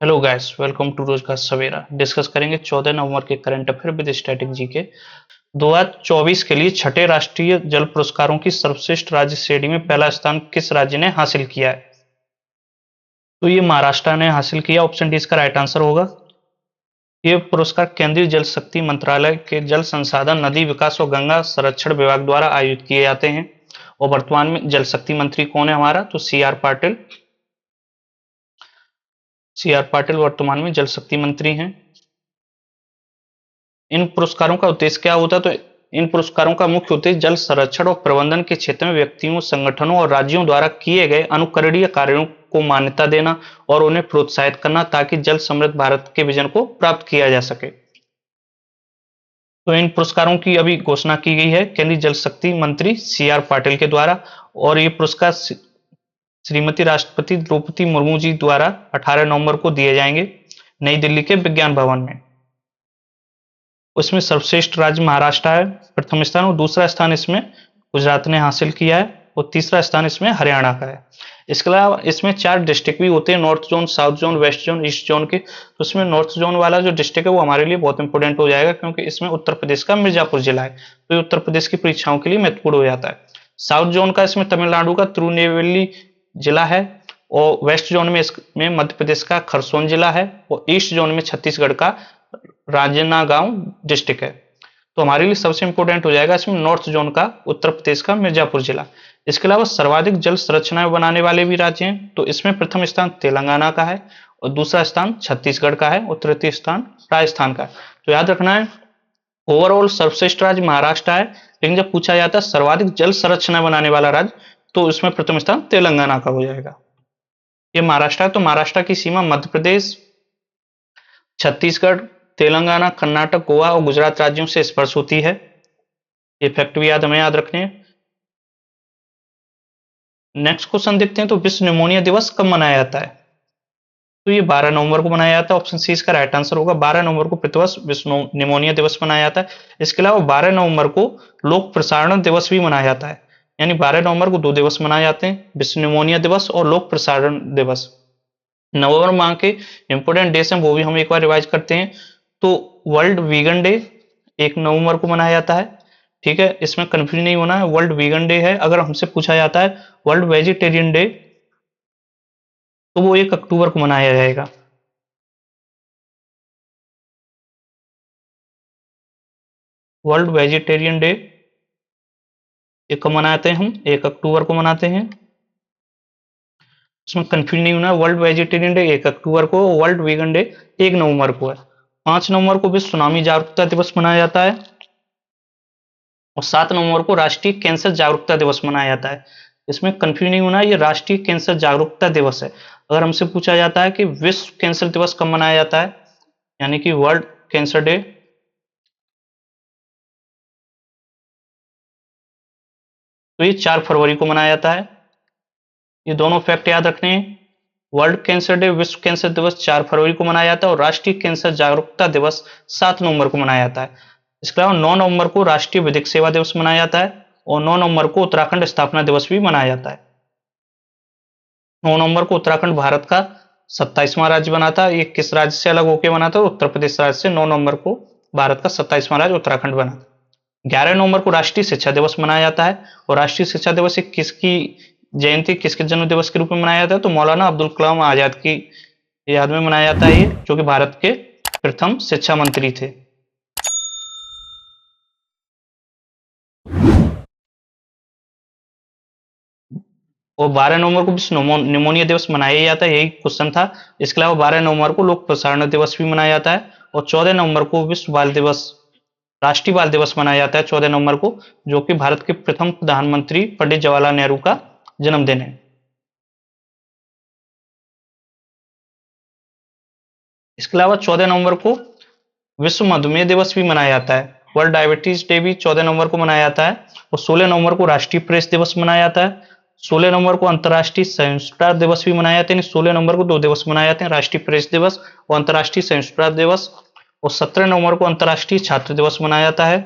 Hello guys, welcome two rows का सवेरा। Discuss करेंगे 14 नवंबर के current affair with static GK 2024 के लिए छठे राष्ट्रीय जल पुरस्कारों की सर्वश्रेष्ठ राज्य श्रेणी में पहला स्थान किस राज्य ने हासिल किया है? तो ये महाराष्ट्र ने हासिल किया। ऑप्शन डी इसका राइट आंसर होगा। ये पुरस्कार केंद्रीय जल शक्ति मंत्रालय के जल संसाधन, नदी विकास और गंगा संरक्षण विभाग द्वारा आयोजित किए जाते हैं। और वर्तमान में जल शक्ति मंत्री कौन है हमारा? तो सी आर पाटिल वर्तमान में जल शक्ति मंत्री हैं। इन पुरस्कारों का उद्देश्य क्या होता है? तो इन पुरस्कारों का मुख्य उद्देश्य जल संरक्षण और प्रबंधन के क्षेत्र में व्यक्तियों, संगठनों और राज्यों द्वारा किए गए अनुकरणीय कार्यों को मान्यता देना और उन्हें प्रोत्साहित करना, ताकि जल समृद्ध भारत के विजन को प्राप्त किया जा सके। तो इन पुरस्कारों की अभी घोषणा की गई है केंद्रीय जल शक्ति मंत्री सी.आर. पाटिल के द्वारा। और ये पुरस्कार श्रीमती राष्ट्रपति द्रौपदी मुर्मू जी द्वारा 18 नवंबर को दिए जाएंगे नई दिल्ली के विज्ञान भवन में। उसमें सर्वश्रेष्ठ राज्य महाराष्ट्र है प्रथम स्थान, और दूसरा स्थान इसमें गुजरात ने हासिल किया है, और तीसरा स्थान इसमें हरियाणा का है। इसके अलावा इसमें 4 डिस्ट्रिक्ट भी होते हैं, north zone, south zone, west zone, east zone के। तो इसमें नॉर्थ जोन वाला जो डिस्ट्रिक्ट है वो हमारे लिए बहुत इंपॉर्टेंट हो जाएगा, क्योंकि इसमें उत्तर प्रदेश का मिर्जापुर जिला है, तो ये उत्तर प्रदेश की परीक्षाओं के लिए महत्वपूर्ण हो जाता है। साउथ जोन का इसमें तमिलनाडु का तिरुनेलवेली जिला है, और वेस्ट जोन में इसमें मध्य प्रदेश का खरसोन जिला है, और ईस्ट जोन में छत्तीसगढ़ का राजनागांव डिस्ट्रिक्ट है। तो हमारे लिए सबसे इंपॉर्टेंट हो जाएगा इसमें नॉर्थ जोन का उत्तर प्रदेश का मिर्जापुर जिला। इसके अलावा सर्वाधिक जल संरचनाएं बनाने वाले भी राज्य हैं, तो इसमें प्रथम स्थान तेलंगाना का है, और दूसरा स्थान छत्तीसगढ़ का है, और तृतीय स्थान राजस्थान का है। तो याद रखना है, ओवरऑल सर्वश्रेष्ठ राज्य महाराष्ट्र है, लेकिन जब पूछा जाता है सर्वाधिक जल संरचना बनाने वाला राज्य, तो इसमें प्रथम स्थान तेलंगाना का हो जाएगा। ये महाराष्ट्र है, तो महाराष्ट्र की सीमा मध्य प्रदेश, छत्तीसगढ़, तेलंगाना, कर्नाटक, गोवा और गुजरात राज्यों से स्पर्श होती है। ये फैक्ट भी हमें याद रखने हैं। नेक्स्ट क्वेश्चन देखते हैं, तो विश्व निमोनिया दिवस कब मनाया जाता है? तो ये 12 नवंबर को मनाया जाता है। ऑप्शन सी इसका राइट आंसर होगा। 12 नवंबर को प्रतिवर्ष विश्व निमोनिया दिवस मनाया जाता है। इसके अलावा 12 नवंबर को लोक प्रसारण दिवस भी मनाया जाता है, यानी 12 नवंबर को 2 दिवस मनाए जाते हैं, विश्व निमोनिया दिवस और लोक प्रसारण दिवस। नवंबर माह के इंपोर्टेंट डेज हैं, वो भी हम एक बार रिवाइज करते हैं। तो वर्ल्ड वीगन डे 1 नवंबर को मनाया जाता है, ठीक है, इसमें कंफ्यूज नहीं होना है, वर्ल्ड वीगन डे है। अगर हमसे पूछा जाता है वर्ल्ड वेजिटेरियन डे, तो वो 1 अक्टूबर को मनाया जाएगा। वर्ल्ड वेजिटेरियन डे ये कब मनाते हैं? हम 1 अक्टूबर को मनाते हैं, इसमें कंफ्यूज नहीं होना है। वर्ल्ड वेजिटेरियन डे 1 अक्टूबर को, वर्ल्ड वीगन डे 1 नवंबर को है। 5 नवंबर को विश्व सुनामी जागरूकता दिवस मनाया जाता है, और 7 नवंबर को राष्ट्रीय कैंसर जागरूकता दिवस मनाया जाता है। इसमें कंफ्यूज नहीं होना है, ये राष्ट्रीय कैंसर जागरूकता दिवस है। अगर हमसे पूछा जाता है कि विश्व कैंसर दिवस कब मनाया जाता है, यानी कि वर्ल्ड कैंसर डे, तो ये 4 फरवरी को मनाया जाता है। ये दोनों फैक्ट याद रखने हैं। वर्ल्ड कैंसर डे, विश्व कैंसर दिवस 4 फरवरी को मनाया जाता है, और राष्ट्रीय कैंसर जागरूकता दिवस 7 नवंबर को मनाया जाता है। इसके अलावा 9 नवंबर को राष्ट्रीय विधिक सेवा दिवस मनाया जाता है, और 9 नवंबर को उत्तराखंड स्थापना दिवस भी मनाया जाता है। 9 नवंबर को उत्तराखंड भारत का 27वां राज्य बना था। ये किस राज्य से अलग होकर बना था? उत्तर प्रदेश राज्य से 9 नवंबर को भारत का 27वां राज्य उत्तराखंड बना। 11 नवंबर को राष्ट्रीय शिक्षा दिवस मनाया जाता है, और राष्ट्रीय शिक्षा दिवस किसकी जयंती, किसके जन्म दिवस के रूप में मनाया जाता है? तो मौलाना अब्दुल कलाम आजाद की याद में मनाया जाता है ये, जो कि भारत के प्रथम शिक्षा मंत्री थे। और 12 नवंबर को विश्व निमोनिया दिवस मनाया जाता है, यही क्वेश्चन था। इसके अलावा 12 नवंबर को लोक प्रसारण दिवस भी मनाया जाता है, और 14 नवंबर को विश्व बाल दिवस, राष्ट्रीय बाल दिवस मनाया जाता है 14 नवंबर को, जो कि भारत के प्रथम प्रधानमंत्री पंडित जवाहरलाल नेहरू का जन्मदिन है। इसके अलावा 14 नवंबर को विश्व मधुमेह दिवस भी मनाया जाता है। वर्ल्ड डायबिटीज डे भी 14 नवंबर को मनाया जाता है, और 16 नवंबर को राष्ट्रीय प्रेस दिवस मनाया जाता है। 16 नवंबर को अंतर्राष्ट्रीय सहिष्णुता दिवस भी मनाया जाता है। 16 नवंबर को 2 दिवस मनाए जाते हैं, राष्ट्रीय प्रेस दिवस और अंतर्राष्ट्रीय सहिष्णुता दिवस। और 17 नवंबर को अंतर्राष्ट्रीय छात्र दिवस मनाया जाता है।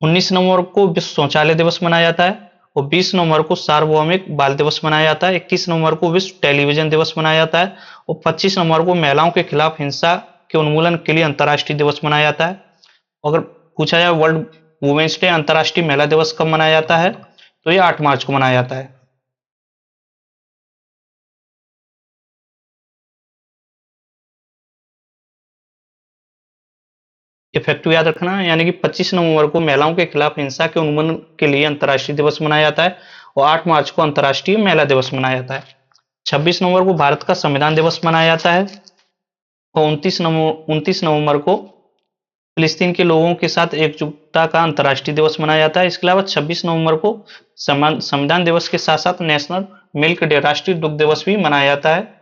19 नवंबर को विश्व शौचालय दिवस मनाया जाता है, और 20 नवंबर को सार्वभौमिक बाल दिवस मनाया जाता है। 21 नवंबर को विश्व टेलीविजन दिवस मनाया जाता है और 25 नवंबर को महिलाओं के खिलाफ हिंसा के उन्मूलन के लिए अंतर्राष्ट्रीय दिवस मनाया जाता है। अगर पूछा जाए वर्ल्ड वुमेन्स डे, अंतर्राष्ट्रीय महिला दिवस कब मनाया जाता है, तो ये 8 मार्च को मनाया जाता है। इफेक्टिव याद रखना, यानी कि 25 नवंबर को महिलाओं के खिलाफ हिंसा के उन्मूलन के लिए अंतर्राष्ट्रीय दिवस मनाया जाता है और 8 मार्च को अंतर्राष्ट्रीय महिला दिवस मनाया जाता है। 26 नवंबर को भारत का संविधान दिवस मनाया जाता है और 29 नवंबर को फिलिस्तीन के लोगों के साथ एकजुटता का अंतर्राष्ट्रीय दिवस मनाया जाता है। इसके अलावा 26 नवंबर को संविधान दिवस के साथ साथ नेशनल मिल्क डे, राष्ट्रीय दुग्ध दिवस भी मनाया जाता है।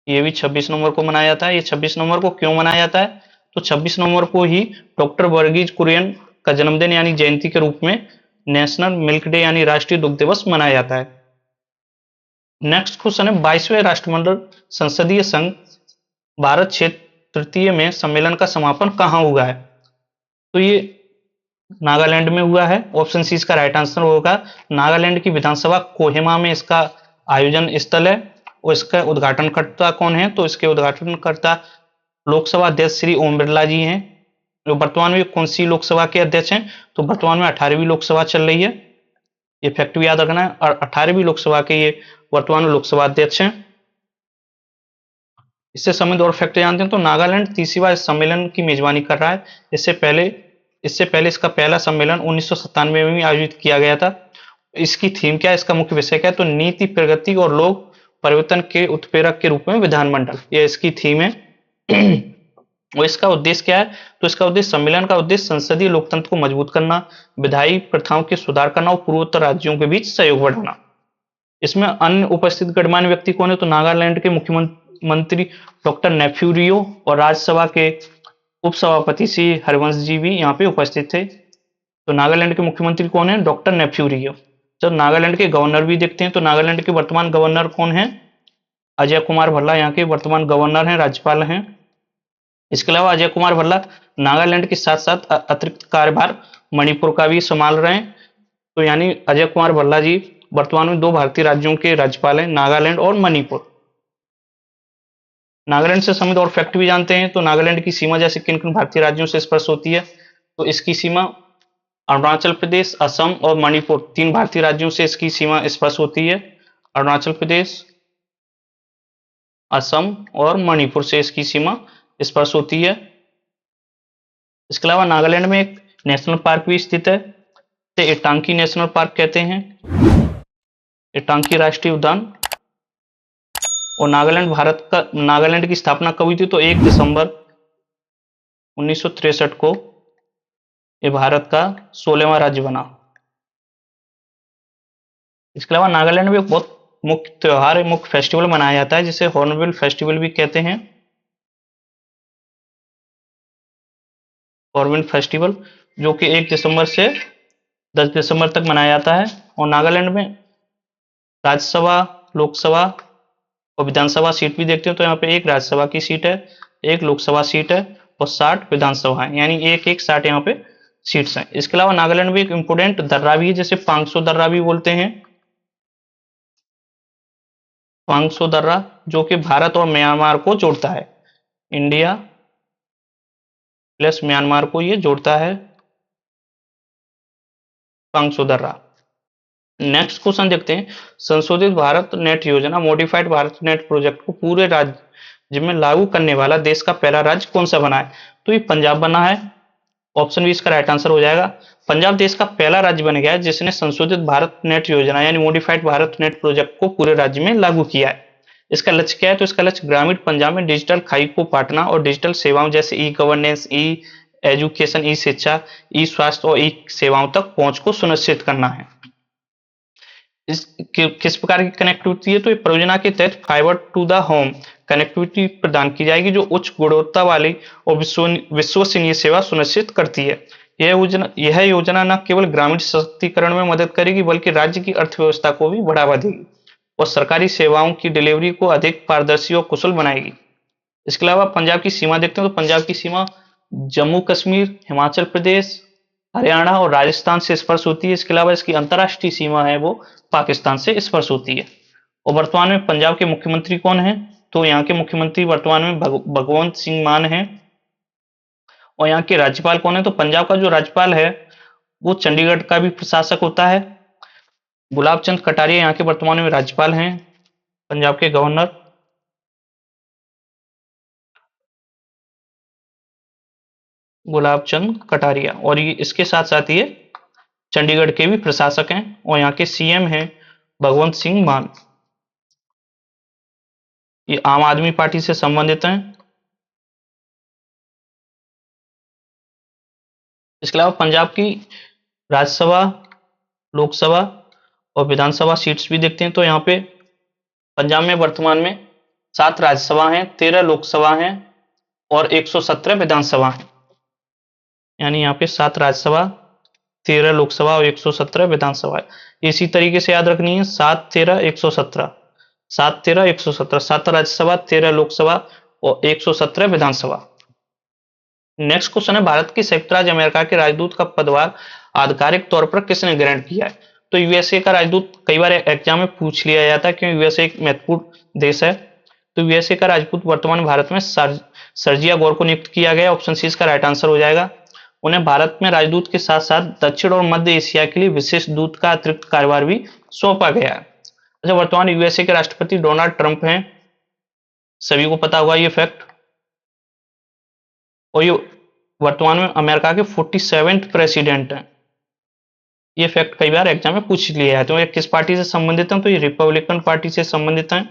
ये भी 26 नवंबर को मनाया जाता है। ये 26 नवंबर को क्यों मनाया जाता है, तो 26 नवंबर को ही डॉक्टर वर्गीज कुरियन का जन्मदिन यानी जयंती के रूप में नेशनल मिल्क डे यानी राष्ट्रीय दुग्ध दिवस मनाया जाता है। नेक्स्ट क्वेश्चन है, 22वें राष्ट्रमंडल संसदीय संघ भारत क्षेत्र तृतीय में सम्मेलन का समापन कहाँ हुआ है, तो ये नागालैंड में हुआ है। ऑप्शन सी इसका राइट आंसर होगा। नागालैंड की विधानसभा कोहिमा में इसका आयोजन स्थल है और इसका उद्घाटनकर्ता कौन है, तो इसके उद्घाटनकर्ता लोकसभा अध्यक्ष श्री ओम बिरला जी हैं, जो वर्तमान में कौन सी लोकसभा के अध्यक्ष हैं, तो वर्तमान में 18वीं लोकसभा चल रही है। इफेक्टिव याद रखना है, और 18वीं लोकसभा के ये वर्तमान में लोकसभा अध्यक्ष हैं। इससे संबंधित और फैक्ट जानते हैं, तो नागालैंड तीसरी बार इस सम्मेलन की मेजबानी कर रहा है। इससे पहले इसका पहला सम्मेलन 1997 में आयोजित किया गया था। इसकी थीम क्या है, इसका मुख्य विषय क्या है, तो नीति, प्रगति और लोक परिवर्तन के उत्प्रेरक के रूप में विधानमंडल, यह इसकी थीम है। और इसका उद्देश्य क्या है, तो इसका उद्देश्य, सम्मेलन का उद्देश्य संसदीय लोकतंत्र को मजबूत करना, विधायी प्रथाओं के सुधार करना और पूर्वोत्तर राज्यों के बीच सहयोग बढ़ाना। इसमें अन्य उपस्थित गणमान्य व्यक्ति कौन है, तो नागालैंड के मुख्यमंत्री डॉक्टर नेफ्यू और राज्यसभा के उपसभापति श्री हरिवंश जी भी यहाँ पे उपस्थित थे। तो नागालैंड के मुख्यमंत्री कौन है, डॉक्टर नेफ्यू। जब नागालैंड के गवर्नर भी देखते हैं, तो नागालैंड के वर्तमान गवर्नर कौन है, अजय कुमार भल्ला यहाँ के वर्तमान गवर्नर हैं, राज्यपाल हैं। इसके अलावा अजय कुमार भल्ला नागालैंड के साथ साथ अतिरिक्त कार्यभार मणिपुर का भी संभाल रहे हैं। तो यानी अजय कुमार भल्ला जी वर्तमान में 2 भारतीय राज्यों के राज्यपाल हैं, नागालैंड और मणिपुर। नागालैंड से संबंधित और फैक्ट भी जानते हैं, तो नागालैंड की सीमा जैसे किन किन भारतीय राज्यों से स्पर्श होती है, तो इसकी सीमा अरुणाचल प्रदेश, असम और मणिपुर 3 भारतीय राज्यों से इसकी सीमा स्पर्श होती है। अरुणाचल प्रदेश, असम और मणिपुर से इसकी सीमा स्पर्श होती है। इसके अलावा नागालैंड में एक नेशनल पार्क भी स्थित है, इसे इटांकी नेशनल पार्क कहते हैं, इटांकी राष्ट्रीय उद्यान। और नागालैंड की स्थापना कब हुई थी, तो 1 दिसंबर 1963 को ये भारत का 16वां राज्य बना। इसके अलावा नागालैंड में एक बहुत मुख्य त्योहार, मुख्य फेस्टिवल मनाया जाता है, जिसे हॉर्नबिल फेस्टिवल भी कहते हैं। हॉर्नबिल फेस्टिवल जो कि 1 दिसंबर से 10 दिसंबर तक मनाया जाता है। और नागालैंड में राज्यसभा, लोकसभा और विधानसभा सीट भी देखते हो, तो यहाँ पे 1 राज्यसभा की सीट है, 1 लोकसभा सीट है और 60 विधानसभा है, यानी 1-1-60 यहाँ पे सीट्स हैं। इसके अलावा नागालैंड में एक इंपोर्टेंट दर्रा भी है, जैसे पांगसो दर्रा भी बोलते हैं। पांगसो दर्रा जो कि भारत और म्यांमार को जोड़ता है, इंडिया प्लस म्यांमार को ये जोड़ता है, पांगसो दर्रा। नेक्स्ट क्वेश्चन देखते हैं, संशोधित भारत नेट योजना, मॉडिफाइड भारत नेट प्रोजेक्ट को पूरे राज्य में लागू करने वाला देश का पहला राज्य कौन सा बना है, तो ये पंजाब बना है। ऑप्शन बी इसका राइट आंसर हो जाएगा। पंजाब देश का पहला राज्य बन गया है जिसने संशोधित भारत नेट योजना यानी मॉडिफाइड भारत नेट प्रोजेक्ट को पूरे राज्य में लागू किया है। इसका लक्ष्य क्या है, तो इसका लक्ष्य ग्रामीण पंजाब में डिजिटल खाई को पाटना और डिजिटल सेवाओं जैसे ई गवर्नेंस, ई एजुकेशन, ई शिक्षा, ई स्वास्थ्य और ई सेवाओं तक पहुंच को सुनिश्चित करना है। किस प्रकार की कनेक्टिविटी है, तो ये परियोजना के तहत fibre to the home connectivity प्रदान की जाएगी, जो उच्च गुणवत्ता वाली और विश्वसनीय सेवा सुनिश्चित करती है। यह योजना न केवल ग्रामीण सशक्तिकरण में मदद करेगी बल्कि राज्य की अर्थव्यवस्था को भी बढ़ावा देगी और सरकारी सेवाओं की डिलीवरी को अधिक पारदर्शी और कुशल बनाएगी। इसके अलावा पंजाब की सीमा देखते हैं, तो पंजाब की सीमा जम्मू कश्मीर, हिमाचल प्रदेश, हरियाणा और राजस्थान से स्पर्श होती है। इसके अलावा इसकी अंतर्राष्ट्रीय सीमा है वो पाकिस्तान से स्पर्श होती है। और वर्तमान में पंजाब के मुख्यमंत्री कौन है? तो यहाँ के मुख्यमंत्री वर्तमान में भगवंत सिंह मान है। और यहाँ के राज्यपाल कौन है? तो पंजाब का जो राज्यपाल है वो चंडीगढ़ का भी प्रशासक होता है। गुलाब चंद कटारिया यहाँ के वर्तमान में राज्यपाल हैं, पंजाब के गवर्नर। गुलाब चंद कटारिया, और ये इसके साथ साथ ये चंडीगढ़ के भी प्रशासक हैं। और यहाँ के सीएम हैं भगवंत सिंह मान। ये आम आदमी पार्टी से संबंधित हैं। इसके अलावा पंजाब की राज्यसभा, लोकसभा और विधानसभा सीट्स भी देखते हैं। तो यहाँ पे पंजाब में वर्तमान में 7 राज्यसभा हैं, 13 लोकसभा हैं और 117 विधानसभा हैं। यानी यहाँ पे 7 राज्यसभा, 13 लोकसभा और 117 विधानसभा है। इसी तरीके से याद रखनी है, 7 13 117, 7 13 117, 7 राज्यसभा, 13 लोकसभा और 117 विधानसभा। नेक्स्ट क्वेश्चन है, भारत की संयुक्त राज्य अमेरिका के राजदूत का पदभार आधिकारिक तौर पर किसने ग्रहण किया है? तो यूएसए का राजदूत कई बार एग्जाम में पूछ लिया जाता है क्योंकि यूएसए एक महत्वपूर्ण देश है। तो यूएसए का राजदूत वर्तमान भारत में सर्जिया गौर को नियुक्त किया गया। ऑप्शन सी इसका राइट आंसर हो जाएगा। उन्हें भारत में राजदूत के साथ साथ दक्षिण और मध्य एशिया के लिए विशेष दूत का अतिरिक्त कार्यभार भी सौंपा गया है। अच्छा, वर्तमान यूएसए के राष्ट्रपति डोनाल्ड ट्रंप हैं, सभी को पता होगा ये फैक्ट। और ये वर्तमान में अमेरिका के 47वें प्रेसिडेंट हैं। ये फैक्ट कई बार एग्जाम में पूछ लिया है। तो ये किस पार्टी से संबंधित हैं? तो ये रिपब्लिकन पार्टी से संबंधित हैं।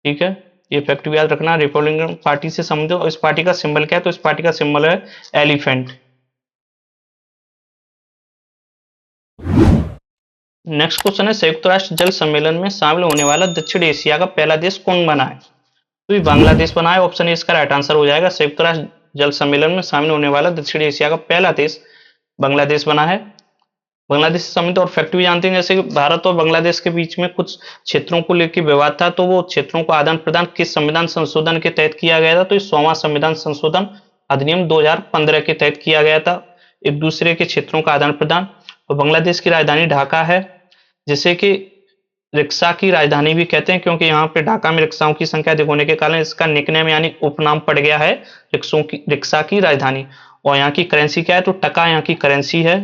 ठीक है, ये फैक्ट भी याद रखना, रिपब्लिकन पार्टी से संबंधित। और इस पार्टी का सिंबल क्या है? तो इस पार्टी का सिंबल है एलिफेंट। नेक्स्ट क्वेश्चन है, संयुक्त राष्ट्र जल सम्मेलन में शामिल होने वाला दक्षिण एशिया का पहला देश कौन बना है? तो ये बांग्लादेश बना है। ऑप्शन ए इसका राइट आंसर हो जाएगा। संयुक्त राष्ट्र जल सम्मेलन में शामिल होने वाला दक्षिण एशिया का पहला देश बांग्लादेश बना है। बांग्लादेश से संबंधित और फैक्ट भी जानते हैं, जैसे कि भारत और बांग्लादेश के बीच में कुछ क्षेत्रों को लेकर विवाद था, तो वो क्षेत्रों का आदान प्रदान किस संविधान संशोधन के तहत किया गया था? तो इस 100वां संविधान संशोधन अधिनियम 2015 के तहत किया गया था, एक दूसरे के क्षेत्रों का आदान प्रदान। और बांग्लादेश की राजधानी ढाका है, जिसे कि रिक्शा की राजधानी भी कहते हैं, क्योंकि यहाँ पे ढाका में रिक्शाओं की संख्या अधिक होने के कारण इसका निकनेम यानी उपनाम पड़ गया है रिक्शा की राजधानी। और यहाँ की करेंसी क्या है? तो टका यहाँ की करेंसी है।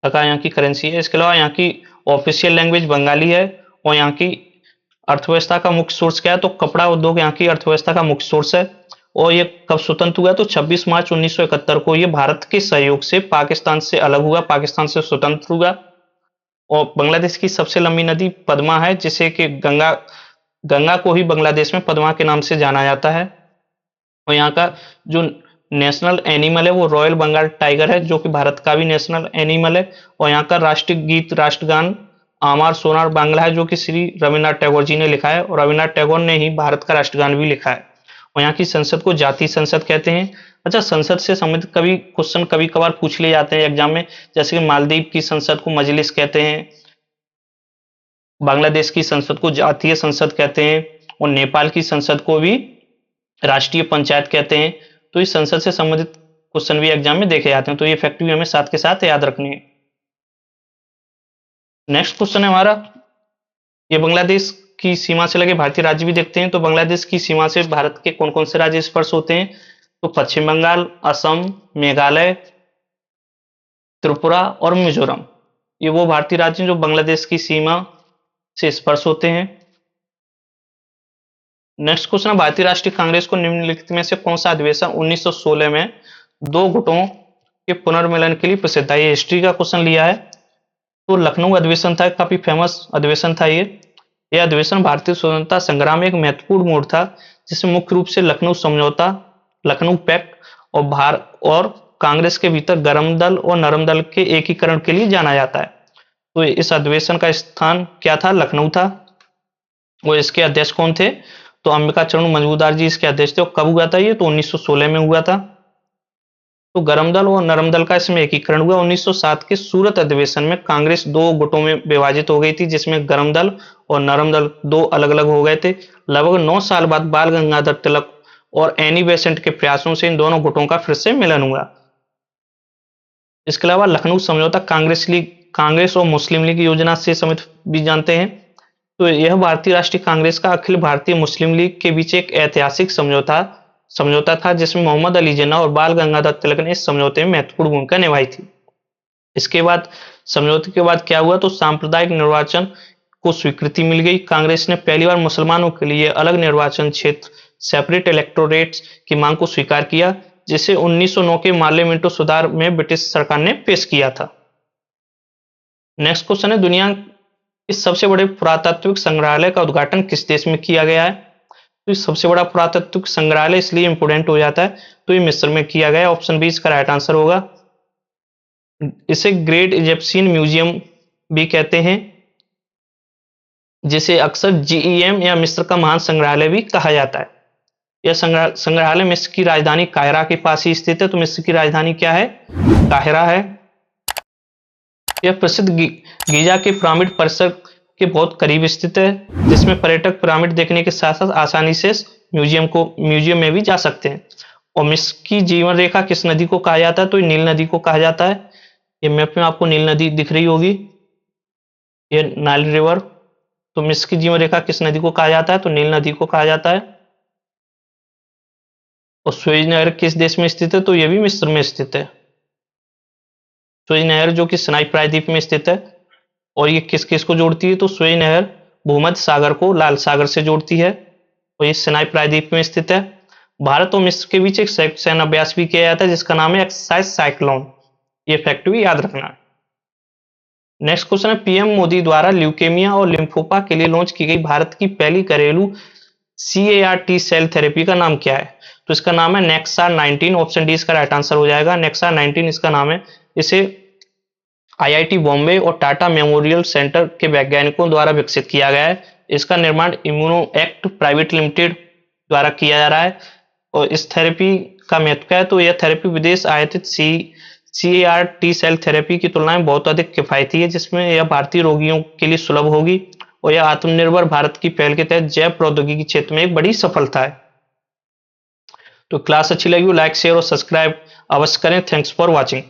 टका यहाँ की करेंसी है। इसके अलावा यहाँ की ऑफिशियल लैंग्वेज बंगाली है। और यहाँ की अर्थव्यवस्था का मुख्य सोर्स क्या है? तो कपड़ा उद्योग यहाँ की अर्थव्यवस्था का मुख्य सोर्स है। और ये कब स्वतंत्र हुआ? तो 26 मार्च 1971 को ये भारत के सहयोग से पाकिस्तान से अलग हुआ, पाकिस्तान से स्वतंत्र हुआ। और बांग्लादेश की सबसे लंबी नदी पद्मा है, जिसे कि गंगा को ही बांग्लादेश में पद्मा के नाम से जाना जाता है। और यहाँ का जो नेशनल एनिमल है वो रॉयल बंगाल टाइगर है, जो कि भारत का भी नेशनल एनिमल है। और यहाँ का राष्ट्रीय गीत, राष्ट्रगान आमार सोनार बांग्ला है, जो कि श्री रविन्द्रनाथ टैगोर जी ने लिखा है। और रविन्द्रनाथ टैगोर ने ही भारत का राष्ट्रगान भी लिखा है। और यहाँ की संसद को जातीय संसद कहते हैं। अच्छा, संसद से संबंधित कभी क्वेश्चन कभी कभार पूछ लिए जाते हैं एग्जाम में, जैसे कि मालदीव की संसद को मजलिस कहते हैं, बांग्लादेश की संसद को जातीय संसद कहते हैं, और नेपाल की संसद को भी राष्ट्रीय पंचायत कहते हैं। तो इस संसद से संबंधित क्वेश्चन भी एग्जाम में देखे जाते हैं। तो ये फैक्ट भी हमें साथ के साथ याद रखनी है। नेक्स्ट क्वेश्चन है हमारा, ये बांग्लादेश की सीमा से लगे भारतीय राज्य भी देखते हैं। तो बांग्लादेश की सीमा से भारत के कौन कौन से राज्य स्पर्श होते हैं? तो पश्चिम बंगाल, असम, मेघालय, त्रिपुरा और मिजोरम, ये वो भारतीय राज्य हैं जो बांग्लादेश की सीमा से स्पर्श होते हैं। नेक्स्ट क्वेश्चन है, भारतीय राष्ट्रीय कांग्रेस को निम्नलिखित में से कौन सा अधिवेशन 1916 में 2 गुटों के पुनर्मिलन के लिए प्रसिद्ध है? ये हिस्ट्री का क्वेश्चन लिया है। तो लखनऊ अधिवेशन था, काफी फेमस अधिवेशन था ये। यह अधिवेशन भारतीय स्वतंत्रता संग्राम में एक महत्वपूर्ण मोड़ था, जिसमें मुख्य रूप से लखनऊ समझौता, लखनऊ पैक्ट और कांग्रेस के भीतर गर्म दल और नरम दल के एकीकरण के लिए जाना जाता है। तो इस अधिवेशन का स्थान क्या था? लखनऊ था। और इसके अध्यक्ष कौन थे? तो अंबिका चरण मजूमदार जी इसके अध्यक्ष थे। और कब हुआ था ये? तो 1916 में हुआ था। तो गरम दल और नरम दल का इसमें एकीकरण हुआ। 1907 के सूरत अधिवेशन में कांग्रेस दो गुटों में विभाजित हो गई थी, जिसमें गरम दल और नरम दल दो अलग अलग हो गए थे। लगभग 9 साल बाद बाल गंगाधर तिलक और एनी बेसेंट के प्रयासों से इन दोनों गुटों का फिर से मिलन हुआ। इसके अलावा लखनऊ समझौता कांग्रेस और मुस्लिम लीग योजना से संबंधित भी जानते हैं। तो यह भारतीय राष्ट्रीय कांग्रेस का अखिल भारतीय मुस्लिम लीग के बीच एक ऐतिहासिक समझौता था, जिसमें मोहम्मद अली जिन्ना और बाल गंगाधर तिलक ने इस समझौते में महत्वपूर्ण भूमिका निभाई थी। इसके बाद समझौते के बाद क्या हुआ, तो सांप्रदायिक निर्वाचन को स्वीकृति मिल गई। कांग्रेस ने पहली बार मुसलमानों के लिए अलग निर्वाचन क्षेत्र सेपरेट इलेक्टोरेट्स की मांग को स्वीकार किया, जिसे 1909 के मार्ले मिंटो सुधार में ब्रिटिश सरकार ने पेश किया था। नेक्स्ट क्वेश्चन है, दुनिया के सबसे बड़े पुरातात्विक संग्रहालय का उद्घाटन किस देश में किया गया है? तो ये सबसे बड़ा पुरातात्विक संग्रहालय इसलिए इंपोर्टेंट हो जाता है, तो ये मिस्र में किया गया। ऑप्शन बी इसका राइट आंसर होगा। इसे ग्रेट इजिप्शियन म्यूजियम भी कहते हैं, जिसे अक्सर जीईएम या मिस्र का महान संग्रहालय भी कहा जाता है। यह संग्रहालय मिस्र की राजधानी काहिरा के पास ही स्थित है। तो मिस्र की राजधानी क्या है? काहिरा है। यह प्रसिद्ध गीजा के पिरामिड परिसर के बहुत करीब स्थित है, जिसमें पर्यटक पिरामिड देखने के साथ साथ आसानी से म्यूजियम में भी जा सकते हैं। और मिस्र की जीवन रेखा किस नदी को कहा जाता है? तो नील नदी को कहा जाता है। ये मैप में आपको नील नदी दिख रही होगी, ये नाइल रिवर। तो मिस्र की जीवन रेखा किस नदी को कहा जाता है? तो नील नदी को कहा जाता है। और सुएज नहर किस देश में स्थित है? तो यह भी मिस्र में स्थित है। सुएज नहर जो कि सिनाई प्रायद्वीप में स्थित है। और ये किस किस को जोड़ती है? तो सुएज नहर भूमध्य सागर को लाल सागर से जोड़ती है, और ये सिनाई प्रायद्वीप में स्थित है। भारत और मिस्र के बीच एक संयुक्त सैन्य अभ्यास भी किया जाता है, जिसका नाम है एक्सरसाइज साइक्लोन। ये फैक्ट भी याद रखना है। नेक्स्ट क्वेश्चन है, पीएम मोदी द्वारा ल्यूकेमिया और लिम्फोमा के लिए लॉन्च की गई भारत की पहली घरेलू CAR-T सेल थेरेपी का नाम क्या है? तो इसका नाम है नेक्सार 19। ऑप्शन डी इसका राइट आंसर हो जाएगा। नेक्सार 19 इसका नाम है। इसे IIT बॉम्बे और टाटा मेमोरियल सेंटर के वैज्ञानिकों द्वारा विकसित किया गया है। इसका निर्माण इम्यूनो एक्ट प्राइवेट लिमिटेड द्वारा किया जा रहा है। और इस थेरेपी का महत्व क्या है? तो यह थेरेपी विदेश आयातित CAR-T सेल थेरेपी की तुलना में बहुत अधिक किफायती है, जिसमें यह भारतीय रोगियों के लिए सुलभ होगी। और यह आत्मनिर्भर भारत की पहल के तहत जैव प्रौद्योगिकी क्षेत्र में एक बड़ी सफलता है। तो क्लास अच्छी लगी हो लाइक शेयर और सब्सक्राइब अवश्य करें। Thanks for watching.